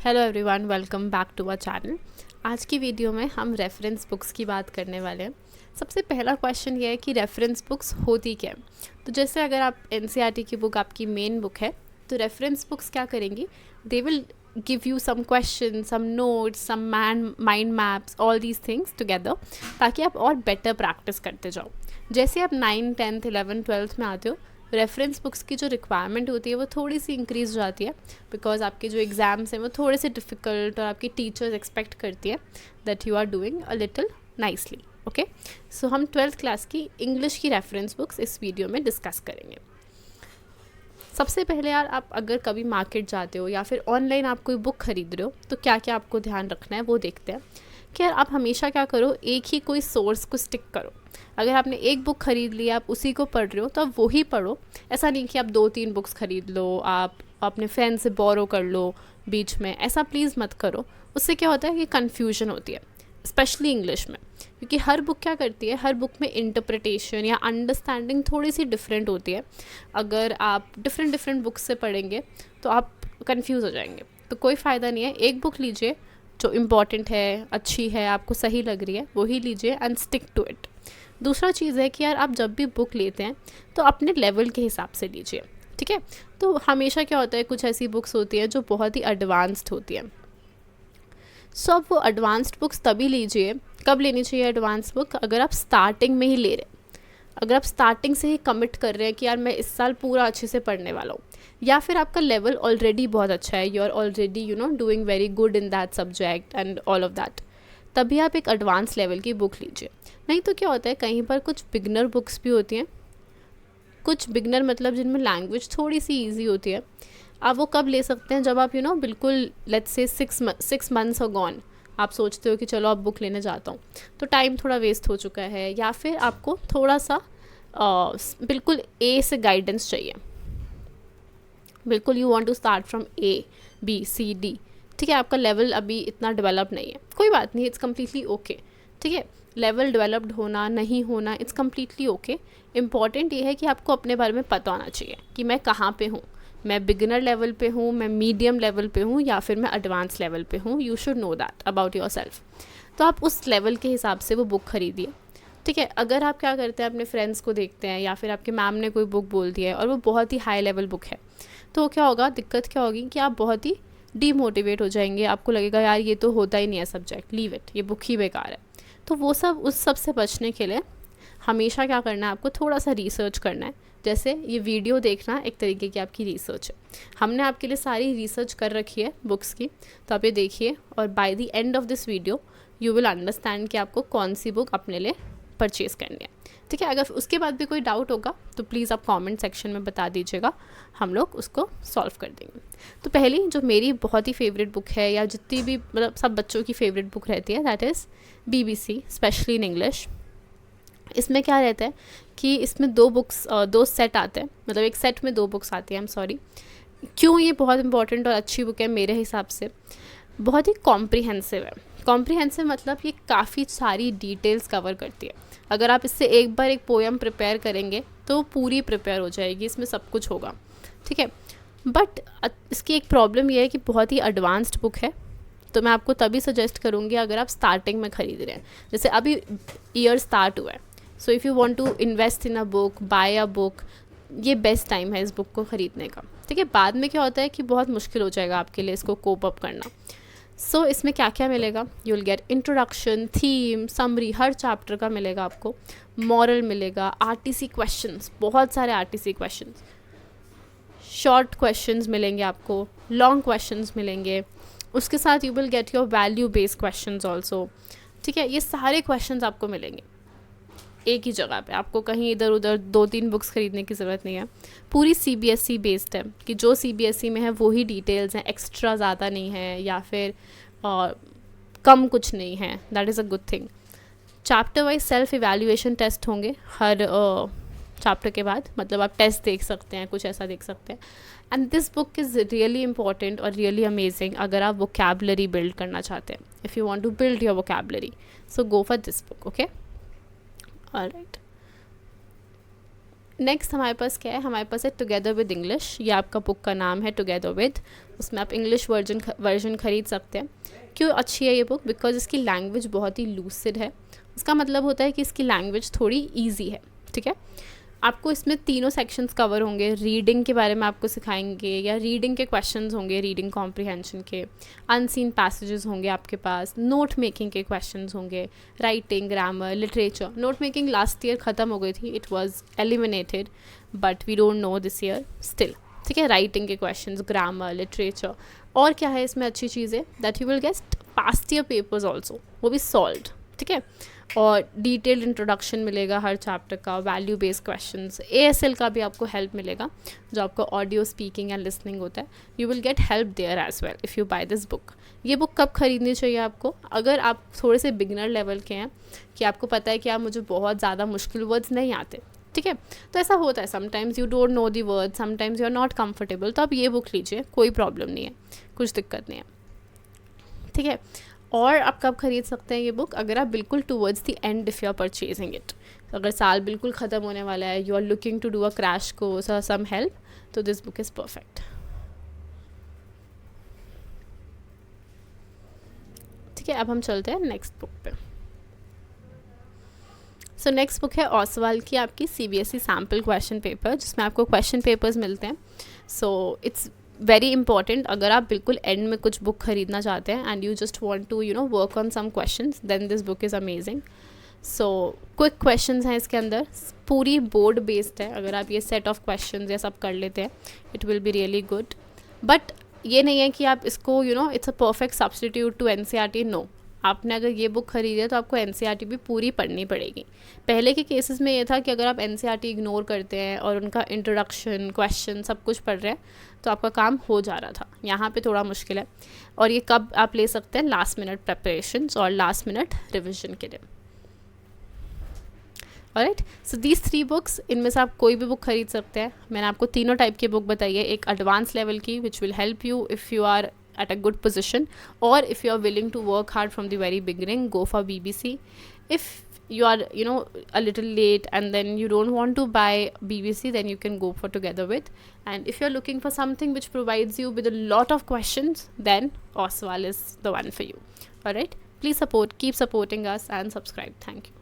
Hello everyone, welcome back to our channel. आज की video में हम रेफरेंस बुक्स की बात करने वाले हैं। सबसे पहला क्वेश्चन ये है कि रेफरेंस बुक्स होती क्या है। तो जैसे अगर आप एनसीईआरटी की बुक आपकी मेन बुक है, तो रेफरेंस बुक्स क्या करेंगी, they will give you some question, some notes, some mind maps, all these things together, ताकि आप और बेटर प्रैक्टिस करते जाओ। जैसे आप 9, 10th, 11th, 12th में आते हो, रेफरेंस बुक्स की जो रिक्वायरमेंट होती है वो थोड़ी सी इंक्रीज हो जाती है, बिकॉज आपके जो एग्ज़ाम्स हैं वो थोड़े से डिफ़िकल्ट और आपकी टीचर्स एक्सपेक्ट करती है that you are doing a little nicely. Okay, so हम 12th क्लास की इंग्लिश की रेफरेंस बुक्स इस वीडियो में डिस्कस करेंगे। सबसे पहले यार, आप अगर कभी मार्केट जाते हो या फिर ऑनलाइन आप कोई बुक खरीद रहे हो, तो क्या क्या आपको ध्यान रखना है वो देखते हैं। कि यार आप हमेशा क्या करो, एक ही कोई सोर्स को स्टिक करो। अगर आपने एक बुक खरीद ली, आप उसी को पढ़ रहे हो, तो आप वो ही पढ़ो। ऐसा नहीं कि आप 2-3 बुक्स खरीद लो, आप अपने फ्रेंड से बोरो कर लो बीच में, ऐसा प्लीज़ मत करो। उससे क्या होता है कि कन्फ्यूजन होती है, स्पेशली इंग्लिश में, क्योंकि हर बुक क्या करती है, हर बुक में इंटरप्रिटेशन या अंडरस्टैंडिंग थोड़ी सी डिफरेंट होती है। अगर आप डिफरेंट बुक्स से पढ़ेंगे तो आप कंफ्यूज हो जाएंगे, तो कोई फ़ायदा नहीं है। एक बुक लीजिए जो इम्पॉर्टेंट है, अच्छी है, आपको सही लग रही है, वही लीजिए एंड स्टिक टू इट। दूसरा चीज़ है कि यार आप जब भी बुक लेते हैं तो अपने लेवल के हिसाब से लीजिए, ठीक है। तो हमेशा क्या होता है, कुछ ऐसी बुक्स होती हैं जो बहुत ही एडवांस्ड होती हैं। सो अब वो एडवांस्ड बुक्स तभी लीजिए। कब लेनी चाहिए एडवांस बुक? अगर आप स्टार्टिंग में ही ले रहे हैं, अगर आप स्टार्टिंग से ही कमिट कर रहे हैं कि यार मैं इस साल पूरा अच्छे से पढ़ने वाला हूँ, या फिर आपका लेवल ऑलरेडी बहुत अच्छा है, you are already doing very good in that subject and all of that, तभी आप एक एडवांस लेवल की बुक लीजिए। नहीं तो क्या होता है, कहीं पर कुछ बिगनर बुक्स भी होती हैं, कुछ बिगनर मतलब जिनमें लैंग्वेज थोड़ी सी ईजी होती है। आप वो कब ले सकते हैं, जब आप बिल्कुल लेट्स से 6 मंथ्स और गॉन, आप सोचते हो कि चलो अब बुक लेने जाता हूँ, तो टाइम थोड़ा वेस्ट हो चुका है, या फिर आपको थोड़ा सा बिल्कुल ए से गाइडेंस चाहिए। बिल्कुल you want to start from A, B, C, D, ठीक है। आपका लेवल अभी इतना डेवलप नहीं है, कोई बात नहीं, इट्स कम्प्लीटली ओके, ठीक है। लेवल डेवलप्ड होना नहीं होना, इट्स कम्प्लीटली ओके। इम्पॉर्टेंट ये है कि आपको अपने बारे में पता होना चाहिए कि मैं कहाँ पे हूँ, मैं बिगिनर लेवल पे हूँ, मैं मीडियम लेवल पे हूँ, या फिर मैं एडवांस लेवल पे हूँ। You should know that about your self. तो आप उस लेवल के हिसाब से वो बुक खरीदिए, ठीक है। अगर आप क्या करते हैं, अपने फ्रेंड्स को देखते हैं या फिर आपके मैम ने कोई बुक बोल दी है और वो बहुत ही हाई लेवल बुक है, तो क्या होगा, दिक्कत क्या होगी कि आप बहुत ही डीमोटिवेट हो जाएंगे। आपको लगेगा यार ये तो होता ही नहीं है सब्जेक्ट, लीव इट, ये बुक ही बेकार है। तो वो सब, उस सब से बचने के लिए हमेशा क्या करना है, आपको थोड़ा सा रिसर्च करना है। जैसे ये वीडियो देखना एक तरीके की आपकी रिसर्च है। हमने आपके लिए सारी रिसर्च कर रखी है बुक्स की, तो आप ये देखिए, और by the end of this video you will understand कि आपको कौन सी बुक अपने लिए परचेज़ करनी है, ठीक है। अगर उसके बाद भी कोई डाउट होगा तो प्लीज़ आप कमेंट सेक्शन में बता दीजिएगा, हम लोग उसको सॉल्व कर देंगे। तो पहली जो मेरी बहुत ही फेवरेट बुक है, या जितनी भी मतलब सब बच्चों की फेवरेट बुक रहती है, that is BBC, specially in English. इसमें क्या रहता है कि इसमें दो सेट आते हैं, मतलब एक सेट में 2 बुक्स आती हैं। आई एम सॉरी, क्यों ये बहुत इंपॉर्टेंट और अच्छी बुक है मेरे हिसाब से, बहुत ही कॉम्प्रिहेंसिव है। कॉम्प्रिहेंसिव मतलब ये काफ़ी सारी डिटेल्स कवर करती है। अगर आप इससे एक बार एक पोएम प्रिपेयर करेंगे तो पूरी प्रिपेयर हो जाएगी, इसमें सब कुछ होगा, ठीक है। बट इसकी एक प्रॉब्लम ये है कि बहुत ही एडवांस्ड बुक है, तो मैं आपको तभी सजेस्ट करूँगी अगर आप स्टार्टिंग में ख़रीद रहे हैं। जैसे अभी ईयर स्टार्ट हुआ है, so if you want to invest in a book, buy a book, ये बेस्ट टाइम है इस बुक को ख़रीदने का, ठीक है। बाद में क्या होता है कि बहुत मुश्किल हो जाएगा आपके लिए इसको कोप अप करना। सो इसमें क्या क्या मिलेगा, you will gate introduction, theme, summary, her chapter का मिलेगा आपको, मॉरल मिलेगा, RTC क्वेश्चंस, बहुत सारे RTC क्वेश्चंस, शॉर्ट क्वेश्चंस मिलेंगे आपको, लॉन्ग क्वेश्चंस मिलेंगे, उसके साथ you will get your value based questions also, ठीक है। ये सारे क्वेश्चंस आपको मिलेंगे एक ही जगह पे, आपको कहीं इधर उधर 2-3 बुक्स खरीदने की ज़रूरत नहीं है। पूरी CBSE बेस्ड है, कि जो CBSE में है वही डिटेल्स हैं, एक्स्ट्रा ज़्यादा नहीं है, या फिर कम कुछ नहीं है, that is a good thing. Chapter wise self evaluation test होंगे हर चैप्टर के बाद, मतलब आप टेस्ट देख सकते हैं, कुछ ऐसा देख सकते हैं। And this book is really important और रियली अमेजिंग अगर आप वोकैबलरी बिल्ड करना चाहते हैं। If you want to build your vocabulary, so go for this book, okay. Alright, next हमारे पास क्या है, हमारे पास है टुगेदर विद इंग्लिश। ये आपका बुक का नाम है, टुगेदर विद। उसमें आप इंग्लिश वर्जन ख़रीद सकते हैं। क्यों अच्छी है ये बुक? बिकॉज इसकी लैंग्वेज बहुत ही लूसिड है। उसका मतलब होता है कि इसकी लैंग्वेज थोड़ी ईजी है, ठीक है। आपको इसमें तीनों सेक्शंस कवर होंगे। रीडिंग के बारे में आपको सिखाएंगे, या रीडिंग के क्वेश्चंस होंगे, रीडिंग कॉम्प्रिहेंशन के, अनसीन पैसेजेस होंगे आपके पास, नोट मेकिंग के क्वेश्चंस होंगे, writing, grammar, literature. Note making last year ख़त्म हो गई थी, it was eliminated, but we don't know this year still, ठीक है। राइटिंग के क्वेश्चंस, ग्रामर, लिटरेचर। और क्या है इसमें अच्छी चीज़ें? That you will gate past year papers also, वो भी सॉल्व्ड, ठीक है। और डिटेल्ड इंट्रोडक्शन मिलेगा हर चैप्टर का, वैल्यू बेस्ड क्वेश्चंस, ASL का भी आपको हेल्प मिलेगा, जो आपको ऑडियो स्पीकिंग एंड लिसनिंग होता है। You will get help there as well if you buy this book. ये बुक कब खरीदनी चाहिए आपको? अगर आप थोड़े से बिगनर लेवल के हैं, कि आपको पता है कि आप मुझे बहुत ज़्यादा मुश्किल वर्ड्स नहीं आते, ठीक है। तो ऐसा होता है, sometimes you don't know the word, sometimes you are not comfortable, तो आप ये बुक लीजिए, कोई प्रॉब्लम नहीं है, कुछ दिक्कत नहीं है, ठीक है। और आप कब खरीद सकते हैं ये बुक? अगर आप बिल्कुल towards the end if you are purchasing it, अगर साल बिल्कुल ख़त्म होने वाला है, you are looking to do a crash course और सम हेल्प, तो दिस बुक इज़ परफेक्ट, ठीक है। अब हम चलते हैं नेक्स्ट बुक पे। सो नेक्स्ट बुक है ओसवाल की आपकी CBSE सैम्पल क्वेश्चन पेपर, जिसमें आपको क्वेश्चन पेपर्स मिलते हैं। So it's very important. अगर आप बिल्कुल एंड में कुछ बुक खरीदना चाहते हैं and you just want to work on some questions, then this book is amazing. So quick questions हैं इसके अंदर, पूरी बोर्ड बेस्ड है। अगर आप ये सेट ऑफ क्वेश्चंस ये सब कर लेते हैं, it will be really good. But ये नहीं है कि आप इसको it's a perfect substitute to NCERT, no. आपने अगर ये बुक खरीदी है तो आपको NCERT भी पूरी पढ़नी पड़ेगी। पहले के केसेस में ये था कि अगर आप NCERT इग्नोर करते हैं और उनका इंट्रोडक्शन, क्वेश्चन सब कुछ पढ़ रहे हैं, तो आपका काम हो जा रहा था। यहाँ पे थोड़ा मुश्किल है। और ये कब आप ले सकते हैं? लास्ट मिनट प्रेपरेशंस और लास्ट मिनट रिविजन के लिए। ऑलराइट, सो दीज 3 बुक्स, इनमें से आप कोई भी बुक खरीद सकते हैं। मैंने आपको तीनों टाइप की बुक बताई है। एक एडवांस लेवल की which will help you if you are at a good position, or if you are willing to work hard from the very beginning, go for BBC. If you are a little late and then you don't want to buy BBC, then you can go for Together With. And if you're looking for something which provides you with a lot of questions, then Oswal is the one for you. All right, please keep supporting us and subscribe. Thank you.